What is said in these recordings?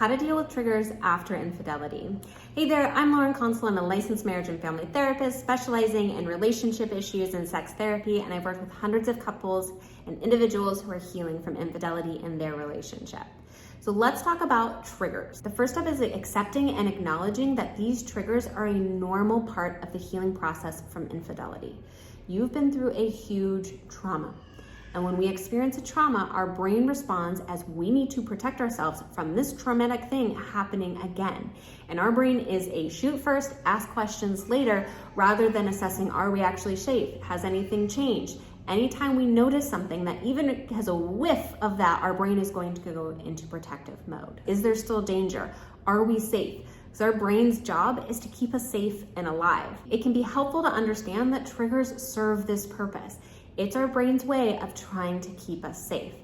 How to deal with triggers after infidelity. Hey there, I'm Lauren Consul. I'm a licensed marriage and family therapist specializing in relationship issues and sex therapy, and I've worked with hundreds of couples and individuals who are healing from infidelity in their relationship. So let's talk about triggers. The first step is accepting and acknowledging that these triggers are a normal part of the healing process from infidelity. You've been through a huge trauma. And when we experience a trauma, our brain responds as we need to protect ourselves from this traumatic thing happening again. And our brain is a shoot first, ask questions later, rather than assessing, are we actually safe? Has anything changed? Anytime we notice something that even has a whiff of that, our brain is going to go into protective mode. Is there still danger? Are we safe? So our brain's job is to keep us safe and alive. It can be helpful to understand that triggers serve this purpose. It's our brain's way of trying to keep us safe.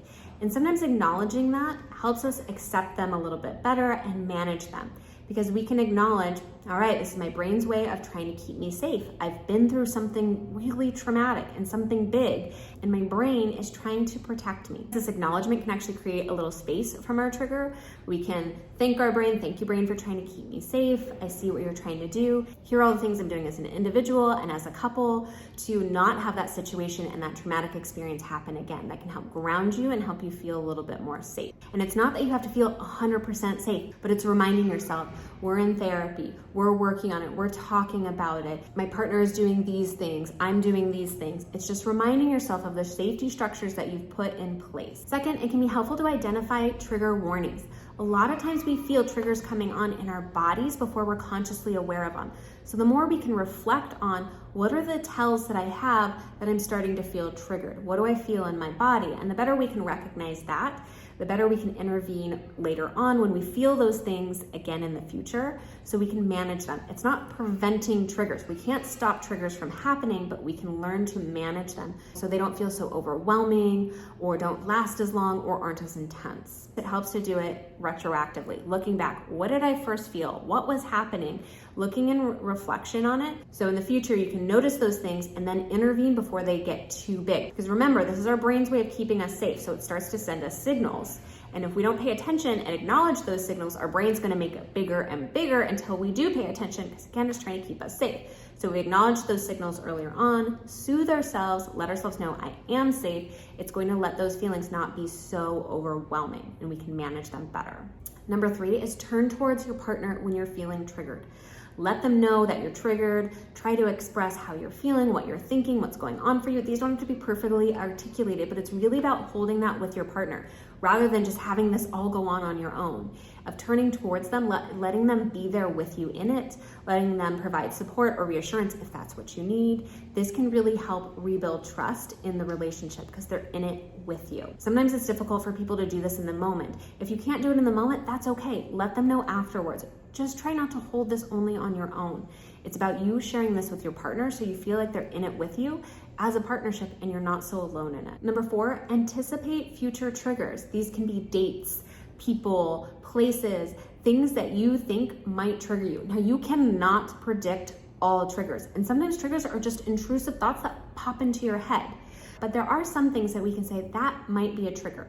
And sometimes acknowledging that helps us accept them a little bit better and manage them. Because we can acknowledge, all right, this is my brain's way of trying to keep me safe. I've been through something really traumatic and something big, and my brain is trying to protect me. This acknowledgement can actually create a little space from our trigger. We can thank our brain, thank you brain for trying to keep me safe. I see what you're trying to do. Here are all the things I'm doing as an individual and as a couple to not have that situation and that traumatic experience happen again. That can help ground you and help you feel a little bit more safe. And it's not that you have to feel 100% safe, but it's reminding yourself, we're in therapy, we're working on it, we're talking about it. My partner is doing these things, I'm doing these things. It's just reminding yourself of the safety structures that you've put in place. Second, it can be helpful to identify trigger warnings. A lot of times we feel triggers coming on in our bodies before we're consciously aware of them. So the more we can reflect on what are the tells that I have that I'm starting to feel triggered? What do I feel in my body? And the better we can recognize that, the better we can intervene later on when we feel those things again in the future, so we can manage them. It's not preventing triggers. We can't stop triggers from happening, but we can learn to manage them so they don't feel so overwhelming or don't last as long or aren't as intense. It helps to do it retroactively, looking back. What did I first feel? What was happening? Looking in reflection on it. So in the future, you can notice those things and then intervene before they get too big. Because remember, this is our brain's way of keeping us safe. So it starts to send us signals. And if we don't pay attention and acknowledge those signals, our brain's going to make it bigger and bigger until we do pay attention, because again, it's trying to keep us safe. So we acknowledge those signals earlier on, soothe ourselves, let ourselves know I am safe. It's going to let those feelings not be so overwhelming, and we can manage them better. Number 3 is turn towards your partner when you're feeling triggered. Let them know that you're triggered. Try to express how you're feeling, what you're thinking, what's going on for you. These don't have to be perfectly articulated, but it's really about holding that with your partner rather than just having this all go on your own. Of turning towards them, letting them be there with you in it, letting them provide support or reassurance if that's what you need. This can really help rebuild trust in the relationship because they're in it with you. Sometimes it's difficult for people to do this in the moment. If you can't do it in the moment, that's okay. Let them know afterwards. Just try not to hold this only on your own. It's about you sharing this with your partner so you feel like they're in it with you as a partnership and you're not so alone in it. Number 4, anticipate future triggers. These can be dates, people, places, things that you think might trigger you. Now, you cannot predict all triggers, and sometimes triggers are just intrusive thoughts that pop into your head. But there are some things that we can say that might be a trigger.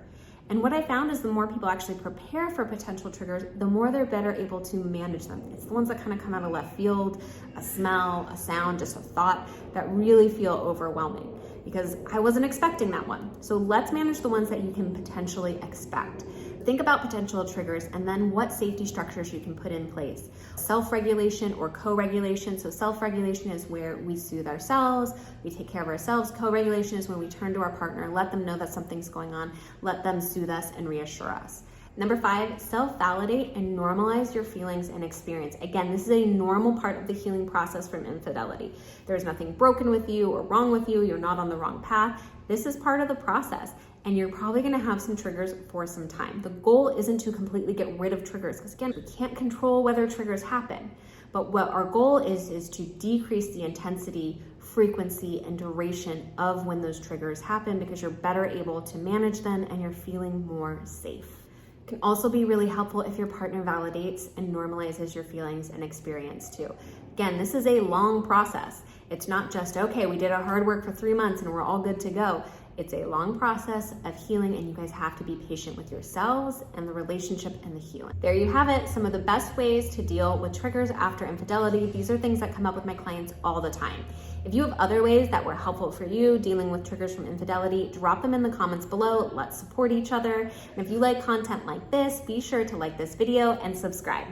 And what I found is the more people actually prepare for potential triggers, the more they're better able to manage them. It's the ones that kind of come out of left field, a smell, a sound, just a thought that really feel overwhelming because I wasn't expecting that one. So let's manage the ones that you can potentially expect. Think about potential triggers and then what safety structures you can put in place. Self-regulation or co-regulation. So self-regulation is where we soothe ourselves, we take care of ourselves. Co-regulation is when we turn to our partner, let them know that something's going on, let them soothe us and reassure us. Number 5, self-validate and normalize your feelings and experience. Again, this is a normal part of the healing process from infidelity. There's nothing broken with you or wrong with you. You're not on the wrong path. This is part of the process. And you're probably gonna have some triggers for some time. The goal isn't to completely get rid of triggers, because again, we can't control whether triggers happen. But what our goal is to decrease the intensity, frequency, and duration of when those triggers happen, because you're better able to manage them and you're feeling more safe. It can also be really helpful if your partner validates and normalizes your feelings and experience too. Again, this is a long process. It's not just, okay, we did our hard work for 3 months and we're all good to go. It's a long process of healing, and you guys have to be patient with yourselves and the relationship and the healing. There you have it, some of the best ways to deal with triggers after infidelity. These are things that come up with my clients all the time. If you have other ways that were helpful for you dealing with triggers from infidelity, drop them in the comments below. Let's support each other. And if you like content like this, be sure to like this video and subscribe.